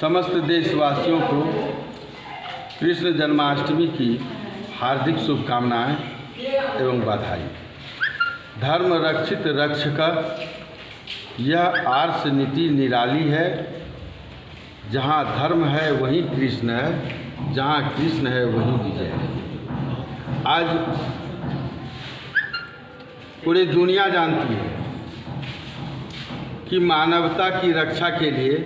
समस्त देशवासियों को कृष्ण जन्माष्टमी की हार्दिक शुभकामनाएं एवं बधाई। धर्म रक्षित रक्षक, यह आर्ष नीति निराली है। जहाँ धर्म है वहीं कृष्ण है, जहाँ कृष्ण है वहीं विजय है। आज पूरी दुनिया जानती है कि मानवता की रक्षा के लिए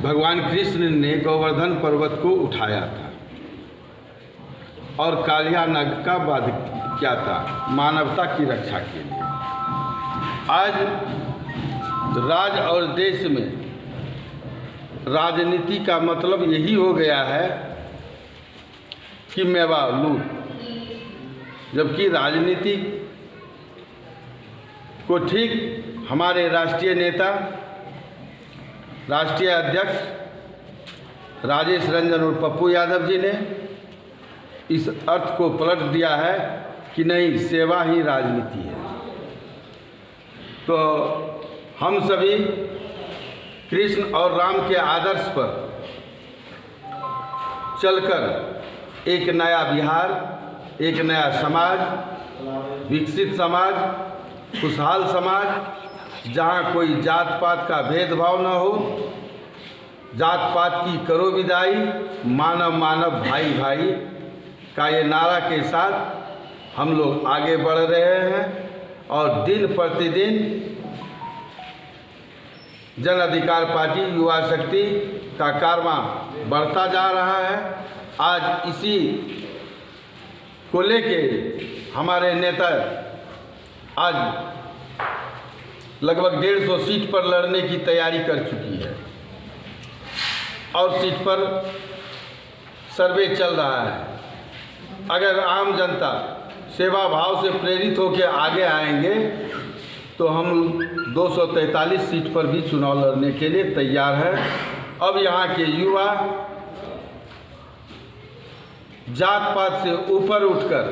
भगवान कृष्ण ने गोवर्धन पर्वत को उठाया था और कालिया नाग का वध किया था मानवता की रक्षा के लिए। आज राज और देश में राजनीति का मतलब यही हो गया है कि मेवा लूट, जबकि राजनीति को ठीक हमारे राष्ट्रीय नेता, राष्ट्रीय अध्यक्ष राजेश रंजन और पप्पू यादव जी ने इस अर्थ को पलट दिया है कि नहीं, सेवा ही राजनीति है। तो हम सभी कृष्ण और राम के आदर्श पर चलकर एक नया बिहार, एक नया समाज, विकसित समाज, खुशहाल समाज, जहाँ कोई जात पात का भेदभाव न हो, जात पात की करो विदाई, मानव मानव भाई भाई का ये नारा के साथ हम लोग आगे बढ़ रहे हैं। और दिन प्रतिदिन जन अधिकार पार्टी युवा शक्ति का कारवां बढ़ता जा रहा है। आज इसी को लेके हमारे नेता आज लगभग 150 सीट पर लड़ने की तैयारी कर चुकी है और सीट पर सर्वे चल रहा है। अगर आम जनता सेवा भाव से प्रेरित होकर आगे आएंगे तो हम 243 सीट पर भी चुनाव लड़ने के लिए तैयार हैं। अब यहाँ के युवा जात पात से ऊपर उठकर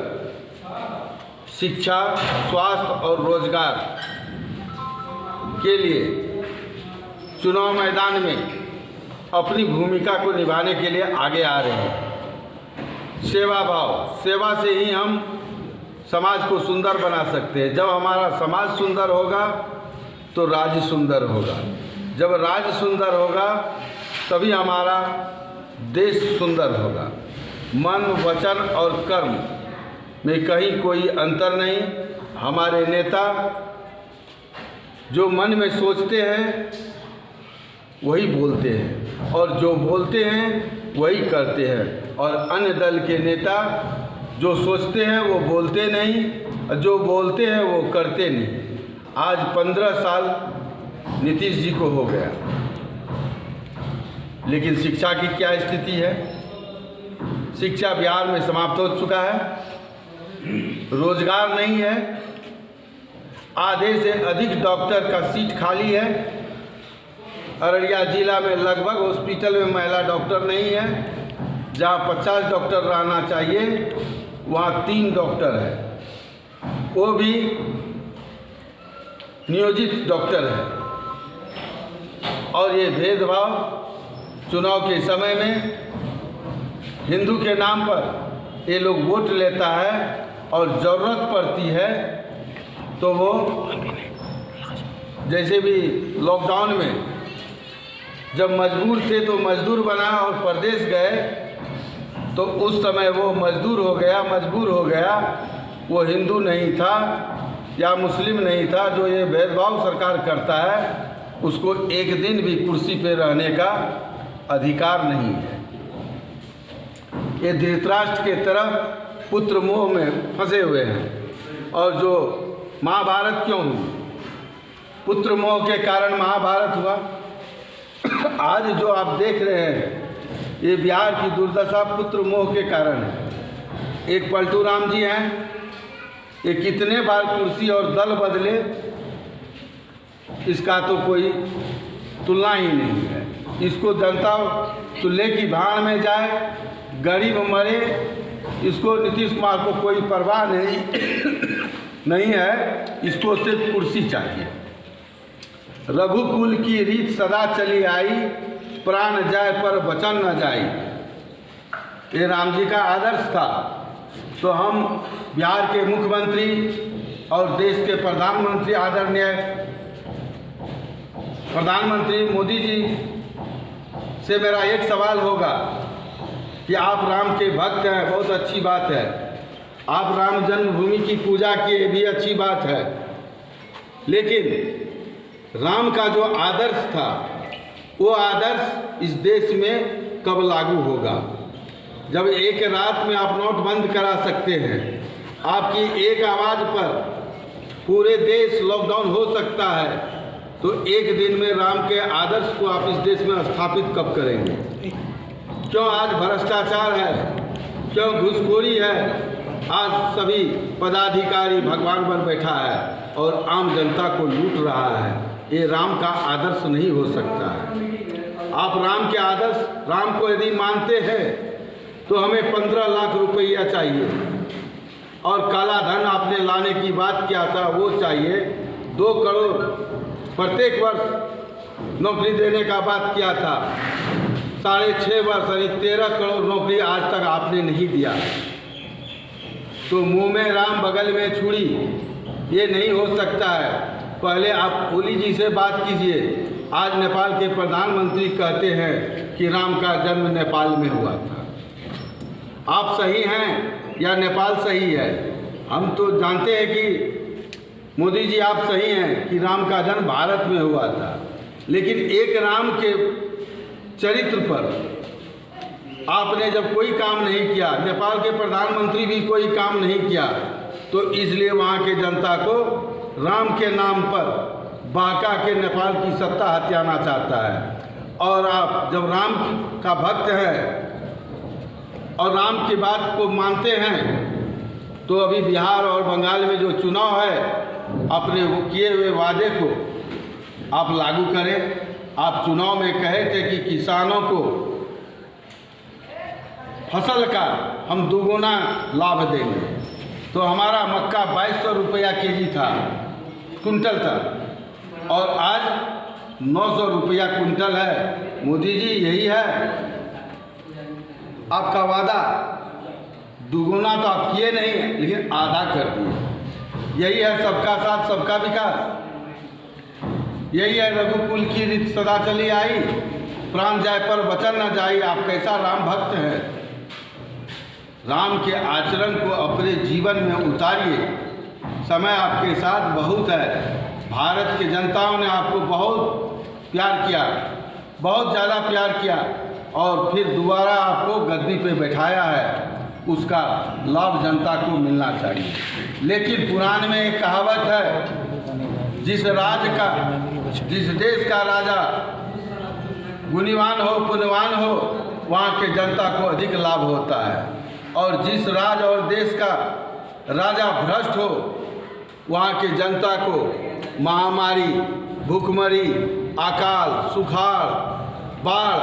शिक्षा, स्वास्थ्य और रोजगार के लिए चुनाव मैदान में अपनी भूमिका को निभाने के लिए आगे आ रहे हैं। सेवा भाव, सेवा से ही हम समाज को सुंदर बना सकते हैं। जब हमारा समाज सुंदर होगा तो राज्य सुंदर होगा, जब राज्य सुंदर होगा तभी हमारा देश सुंदर होगा। मन, वचन और कर्म में कहीं कोई अंतर नहीं। हमारे नेता जो मन में सोचते हैं वही बोलते हैं और जो बोलते हैं वही करते हैं। और अन्य दल के नेता जो सोचते हैं वो बोलते नहीं, और जो बोलते हैं वो करते नहीं। आज 15 साल नीतीश जी को हो गया, लेकिन शिक्षा की क्या स्थिति है? शिक्षा बिहार में समाप्त हो चुका है, रोजगार नहीं है, आधे से अधिक डॉक्टर का सीट खाली है। अररिया जिला में लगभग हॉस्पिटल में महिला डॉक्टर नहीं है। जहाँ 50 डॉक्टर रहना चाहिए वहाँ 3 डॉक्टर है, वो भी नियोजित डॉक्टर है। और ये भेदभाव चुनाव के समय में हिंदू के नाम पर ये लोग वोट लेता है और ज़रूरत पड़ती है तो वो जैसे भी लॉकडाउन में जब मजबूर थे तो मजदूर बना और परदेश गए, तो उस समय वो मजदूर हो गया, मजबूर हो गया। वो हिंदू नहीं था या मुस्लिम नहीं था। जो ये भेदभाव सरकार करता है उसको एक दिन भी कुर्सी पे रहने का अधिकार नहीं है। ये धृतराष्ट्र के तरफ पुत्र मोह में फंसे हुए हैं। और जो महाभारत क्यों हुई? पुत्र मोह के कारण महाभारत हुआ। आज जो आप देख रहे हैं ये बिहार की दुर्दशा पुत्र मोह के कारण है। एक पलटू राम जी हैं, ये कितने बार कुर्सी और दल बदले, इसका तो कोई तुलना ही नहीं है। इसको जनता चूल्हे की भाड़ में जाए, गरीब मरे, इसको नीतीश कुमार को कोई परवाह नहीं है। इसको सिर्फ कुर्सी चाहिए। रघुकुल की रीत सदा चली आई, प्राण जाए पर वचन न जाई। ये राम जी का आदर्श था। तो हम बिहार के मुख्यमंत्री और देश के प्रधानमंत्री आदरणीय प्रधानमंत्री मोदी जी से मेरा एक सवाल होगा कि आप राम के भक्त हैं, बहुत अच्छी बात है। आप राम जन्मभूमि की पूजा किए भी अच्छी बात है, लेकिन राम का जो आदर्श था वो आदर्श इस देश में कब लागू होगा? जब एक रात में आप नोट बंद करा सकते हैं, आपकी एक आवाज़ पर पूरे देश लॉकडाउन हो सकता है, तो एक दिन में राम के आदर्श को आप इस देश में स्थापित कब करेंगे? क्यों आज भ्रष्टाचार है, क्यों घूसखोरी है, आज सभी पदाधिकारी भगवान बन बैठा है और आम जनता को लूट रहा है। ये राम का आदर्श नहीं हो सकता है। आप राम के आदर्श, राम को यदि मानते हैं तो हमें 15 लाख रुपया चाहिए, और काला धन आपने लाने की बात किया था वो चाहिए। 2 करोड़ प्रत्येक वर्ष नौकरी देने का बात किया था, 6.5 वर्ष यानी 13 करोड़ नौकरी आज तक आपने नहीं दिया। तो मुंह में राम बगल में छुरी, ये नहीं हो सकता है। पहले आप ओली जी से बात कीजिए। आज नेपाल के प्रधानमंत्री कहते हैं कि राम का जन्म नेपाल में हुआ था। आप सही हैं या नेपाल सही है? हम तो जानते हैं कि मोदी जी आप सही हैं कि राम का जन्म भारत में हुआ था, लेकिन एक राम के चरित्र पर आपने जब कोई काम नहीं किया, नेपाल के प्रधानमंत्री भी कोई काम नहीं किया, तो इसलिए वहाँ के जनता को राम के नाम पर बांका के नेपाल की सत्ता हथियाना चाहता है। और आप जब राम का भक्त हैं और राम की बात को मानते हैं, तो अभी बिहार और बंगाल में जो चुनाव है, अपने किए हुए वादे को आप लागू करें। आप चुनाव में कहे थे कि किसानों को फसल का हम दुगुना लाभ देंगे, तो हमारा मक्का 2200 रुपया केजी था, कुंटल था, और आज 900 रुपया कुंटल है। मोदी जी यही है आपका वादा? दुगुना तो आप किए नहीं, लेकिन आधा कर दिए। यही है सबका साथ सबका विकास, यही है रघुकुल की रीत सदा चली आई, प्राण जाए पर वचन न जाई। आप कैसा राम भक्त हैं? राम के आचरण को अपने जीवन में उतारिए। समय आपके साथ बहुत है। भारत की जनताओं ने आपको बहुत प्यार किया, बहुत ज़्यादा प्यार किया, और फिर दोबारा आपको गद्दी पे बैठाया है। उसका लाभ जनता को मिलना चाहिए। लेकिन पुराण में एक कहावत है, जिस देश का राजा गुणवान हो, पुण्यवान हो, वहाँ के जनता को अधिक लाभ होता है, और जिस राज्य और देश का राजा भ्रष्ट हो, वहाँ के जनता को महामारी, भूखमरी, अकाल, सुखाड़, बाढ़,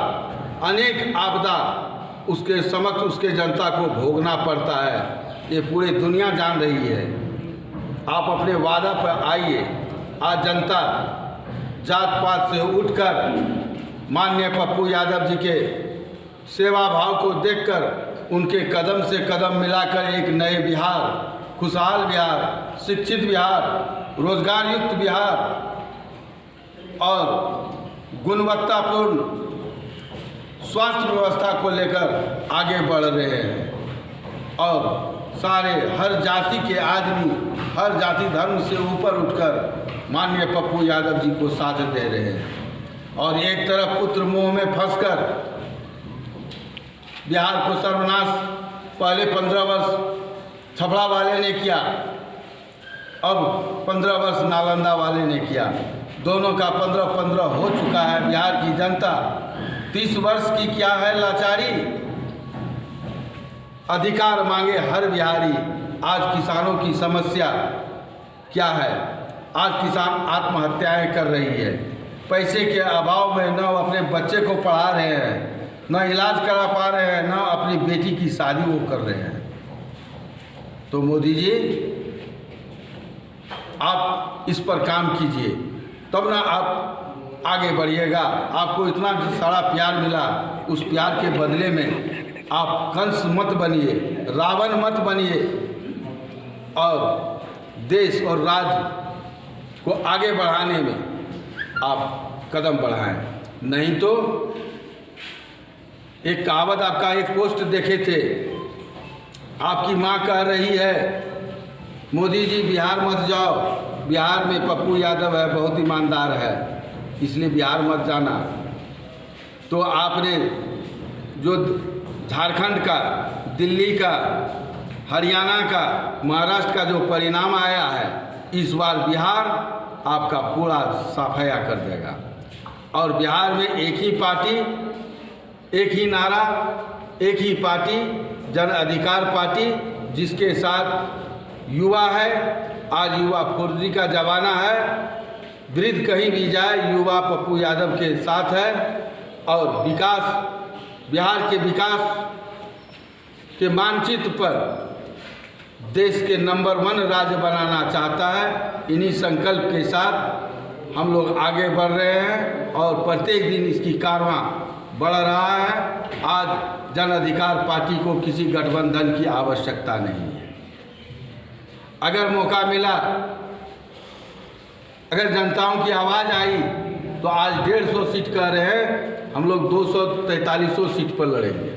अनेक आपदा उसके समक्ष उसके जनता को भोगना पड़ता है। ये पूरी दुनिया जान रही है। आप अपने वादा पर आइए। आज जनता जात पात से उठकर माननीय पप्पू यादव जी के सेवा भाव को देखकर उनके कदम से कदम मिलाकर एक नए बिहार, खुशहाल बिहार, शिक्षित बिहार, रोजगार युक्त बिहार और गुणवत्तापूर्ण स्वास्थ्य व्यवस्था को लेकर आगे बढ़ रहे हैं। और सारे हर जाति के आदमी, हर जाति धर्म से ऊपर उठकर माननीय पप्पू यादव जी को साथ दे रहे हैं। और एक तरफ पुत्र मोह में फंसकर बिहार को सर्वनाश पहले 15 वर्ष छपड़ा वाले ने किया, अब 15 वर्ष नालंदा वाले ने किया। दोनों का 15-15 हो चुका है। बिहार की जनता 30 वर्ष की क्या है लाचारी? अधिकार मांगे हर बिहारी। आज किसानों की समस्या क्या है? आज किसान आत्महत्याएं कर रही है। पैसे के अभाव में न अपने बच्चे को पढ़ा रहे हैं, न इलाज करा पा रहे हैं, न अपनी बेटी की शादी वो कर रहे हैं। तो मोदी जी आप इस पर काम कीजिए, तब ना आप आगे बढ़िएगा। आपको इतना सारा प्यार मिला, उस प्यार के बदले में आप कंस मत बनिए, रावण मत बनिए और देश और राज्य को आगे बढ़ाने में आप कदम बढ़ाएं। नहीं तो एक कहावत आपका एक पोस्ट देखे थे, आपकी माँ कह रही है मोदी जी बिहार मत जाओ, बिहार में पप्पू यादव है, बहुत ईमानदार है, इसलिए बिहार मत जाना। तो आपने जो झारखंड का, दिल्ली का, हरियाणा का, महाराष्ट्र का जो परिणाम आया है, इस बार बिहार आपका पूरा सफाया कर देगा। और बिहार में एक ही पार्टी, एक ही नारा, एक ही पार्टी, जन अधिकार पार्टी, जिसके साथ युवा है। आज युवा फौजी का ज़माना है, वृद्ध कहीं भी जाए युवा पप्पू यादव के साथ है। और विकास, बिहार के विकास के मानचित्र पर देश के नंबर 1 राज्य बनाना चाहता है। इन्हीं संकल्प के साथ हम लोग आगे बढ़ रहे हैं और प्रत्येक दिन इसकी कारवां बढ़ रहा है। आज जन अधिकार पार्टी को किसी गठबंधन की आवश्यकता नहीं है। अगर मौका मिला, अगर जनताओं की आवाज़ आई तो आज 150 सीट कह रहे हैं, हम लोग 200-4300 सीट पर लड़ेंगे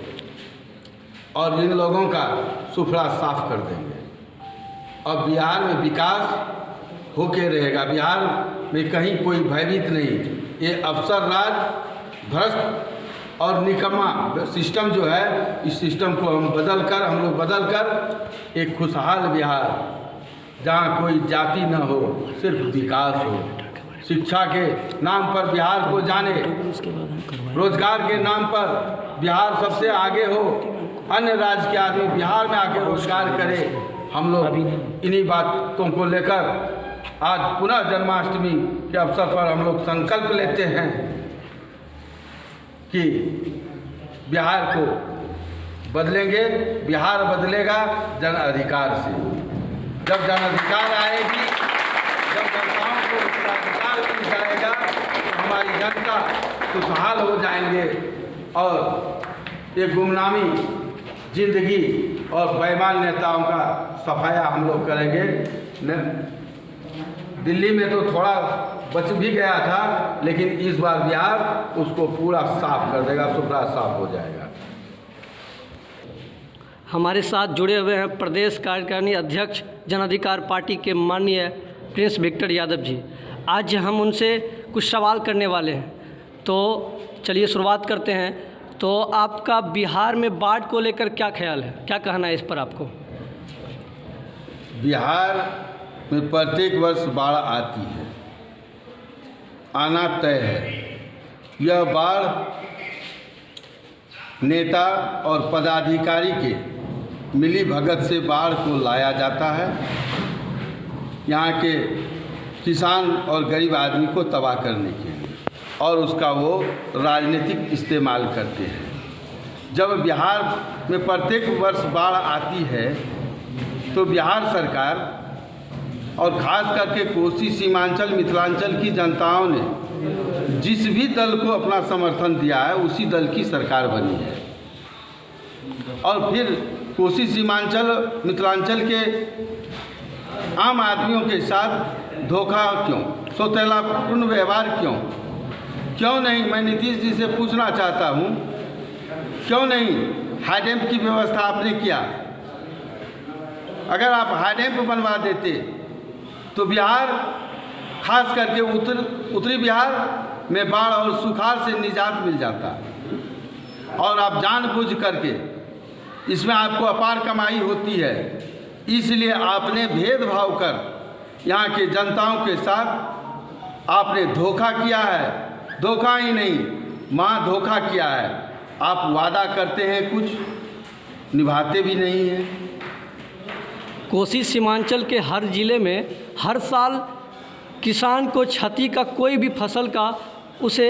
और इन लोगों का सुफड़ा साफ कर देंगे। और बिहार में विकास होके रहेगा। बिहार में कहीं कोई भयभीत नहीं। ये अफसर राज, भ्रष्ट और निकम्मा सिस्टम जो है, इस सिस्टम को हम लोग बदल कर एक खुशहाल बिहार, जहाँ कोई जाति न हो, सिर्फ विकास हो, शिक्षा के नाम पर बिहार को जाने, रोजगार के नाम पर बिहार सबसे आगे हो, अन्य राज्य के आदमी बिहार में आके रोजगार करे। हम लोग इन्हीं बातों को लेकर आज पुनः जन्माष्टमी के अवसर पर हम लोग संकल्प लेते हैं कि बिहार को बदलेंगे। बिहार बदलेगा जन अधिकार से। जब जन अधिकार आएगी, जब जनताओं को अधिकार मिल जाएगा तो हमारी जनता खुशहाल हो जाएंगे और ये गुमनामी जिंदगी और बेईमान नेताओं का सफाया हम लोग करेंगे। दिल्ली में तो थोड़ा बच भी गया था, लेकिन इस बार बिहार उसको पूरा साफ कर देगा, सुथरा साफ हो जाएगा। हमारे साथ जुड़े हुए हैं प्रदेश कार्यकारिणी अध्यक्ष जन अधिकार पार्टी के माननीय प्रिंस विक्टर यादव जी। आज हम उनसे कुछ सवाल करने वाले हैं, तो चलिए शुरुआत करते हैं। तो आपका बिहार में बाढ़ को लेकर क्या ख्याल है, क्या कहना है इस पर आपको? बिहार में प्रत्येक वर्ष बाढ़ आती है, आना तय है। यह बाढ़ नेता और पदाधिकारी के मिली भगत से बाढ़ को लाया जाता है। यहाँ के किसान और गरीब आदमी को तबाह करने के लिए, और उसका वो राजनीतिक इस्तेमाल करते हैं। जब बिहार में प्रत्येक वर्ष बाढ़ आती है तो बिहार सरकार और ख़ास करके कोसी, सीमांचल, मिथिलांचल की जनताओं ने जिस भी दल को अपना समर्थन दिया है, उसी दल की सरकार बनी है। और फिर कोसी, सीमांचल, मिथिलांचल के आम आदमियों के साथ धोखा क्यों, सौतेलापूर्ण व्यवहार क्यों नहीं? मैं नीतीश जी से पूछना चाहता हूँ, क्यों नहीं हाई डैम की व्यवस्था आपने किया? अगर आप हाई डैम बनवा देते तो बिहार, खास करके उत्तरी बिहार में बाढ़ और सुखाड़ से निजात मिल जाता। और आप जानबूझ करके, इसमें आपको अपार कमाई होती है, इसलिए आपने भेदभाव कर यहाँ के जनताओं के साथ आपने धोखा किया है। धोखा ही नहीं, माँ धोखा किया है। आप वादा करते हैं कुछ, निभाते भी नहीं हैं। कोसी सीमांचल के हर ज़िले में हर साल किसान को क्षति का, कोई भी फसल का उसे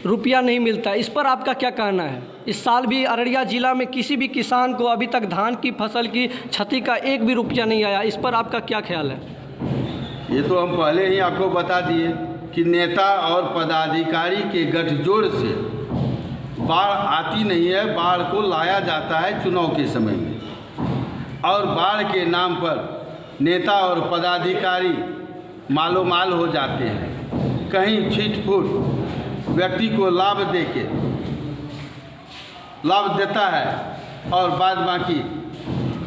रुपया नहीं मिलता। इस पर आपका क्या कहना है? इस साल भी अररिया ज़िला में किसी भी किसान को अभी तक धान की फसल की क्षति का एक भी रुपया नहीं आया। इस पर आपका क्या ख्याल है? ये तो हम पहले ही आपको बता दिए कि नेता और पदाधिकारी के गठजोड़ से बाढ़ आती नहीं है, बाढ़ को लाया जाता है चुनाव के समय में। और बाढ़ के नाम पर नेता और पदाधिकारी मालोमाल हो जाते हैं। कहीं छिटपुट व्यक्ति को लाभ देता है और बाद बाकी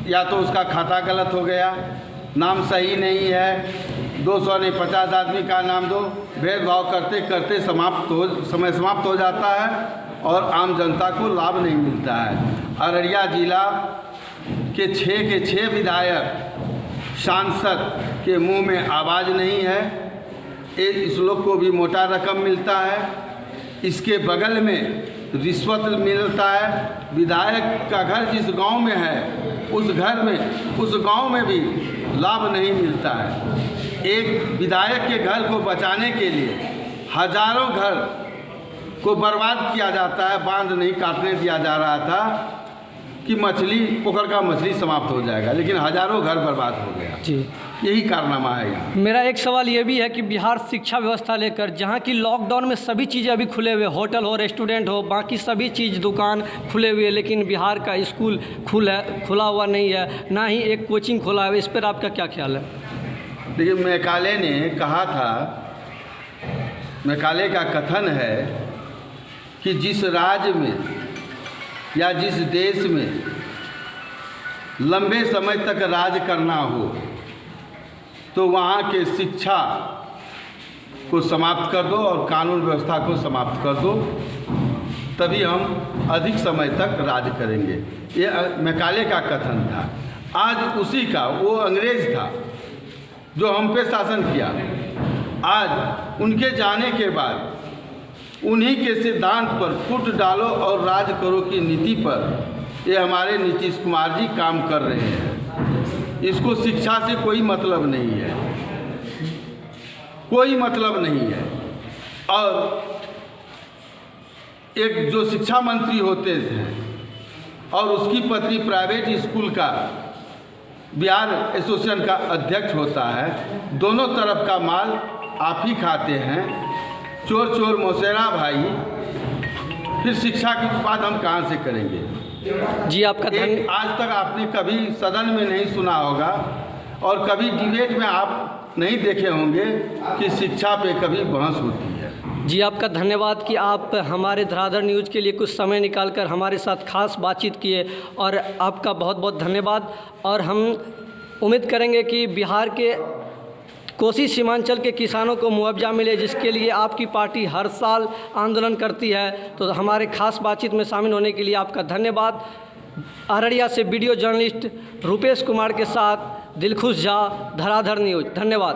या तो उसका खाता गलत हो गया, नाम सही नहीं है, 200 नहीं 50 आदमी का नाम दो, भेदभाव करते करते समय समाप्त हो जाता है और आम जनता को लाभ नहीं मिलता है। अररिया जिला के 6 विधायक सांसद के मुंह में आवाज़ नहीं है। इस लोग को भी मोटा रकम मिलता है, इसके बगल में रिश्वत मिलता है। विधायक का घर जिस गांव में है उस गांव में भी लाभ नहीं मिलता है। एक विधायक के घर को बचाने के लिए हजारों घर को बर्बाद किया जाता है। बांध नहीं काटने दिया जा रहा था कि मछली पकड़ का मछली समाप्त हो जाएगा, लेकिन हजारों घर बर्बाद हो गया। जी, यही कारनामा है यहाँ। मेरा एक सवाल ये भी है कि बिहार शिक्षा व्यवस्था लेकर, जहाँ की लॉकडाउन में सभी चीज़ें अभी खुले हुए, होटल हो, रेस्टोरेंट हो, बाकी सभी चीज़ दुकान खुले हुए, लेकिन बिहार का स्कूल खुला हुआ नहीं है, ना ही एक कोचिंग खुला है। इस पर आपका क्या ख्याल है? देखिए, मैकाले ने कहा था, मैकाले का कथन है कि जिस राज्य में या जिस देश में लंबे समय तक राज करना हो तो वहाँ के शिक्षा को समाप्त कर दो और कानून व्यवस्था को समाप्त कर दो, तभी हम अधिक समय तक राज करेंगे। ये मैकाले का कथन था। आज उसी का, वो अंग्रेज था जो हम पे शासन किया, आज उनके जाने के बाद उन्हीं के सिद्धांत पर फुट डालो और राज करो की नीति पर ये हमारे नीतीश कुमार जी काम कर रहे हैं। इसको शिक्षा से कोई मतलब नहीं है, कोई मतलब नहीं है। और एक जो शिक्षा मंत्री होते थे और उसकी पत्नी प्राइवेट स्कूल का बिहार एसोसिएशन का अध्यक्ष होता है, दोनों तरफ का माल आप ही खाते हैं। चोर चोर मौसेरा भाई, फिर शिक्षा की बात हम कहाँ से करेंगे? जी, आपका आज तक आपने कभी सदन में नहीं सुना होगा और कभी डिबेट में आप नहीं देखे होंगे कि शिक्षा पे कभी बहस होती है। जी, आपका धन्यवाद कि आप हमारे धराधर न्यूज़ के लिए कुछ समय निकालकर हमारे साथ खास बातचीत किए, और आपका बहुत बहुत धन्यवाद। और हम उम्मीद करेंगे कि बिहार के कोसी सीमांचल के किसानों को मुआवजा मिले, जिसके लिए आपकी पार्टी हर साल आंदोलन करती है। तो हमारे खास बातचीत में शामिल होने के लिए आपका धन्यवाद। अररिया से वीडियो जर्नलिस्ट रुपेश कुमार के साथ दिलखुश झा, धराधर न्यूज़। धन्यवाद।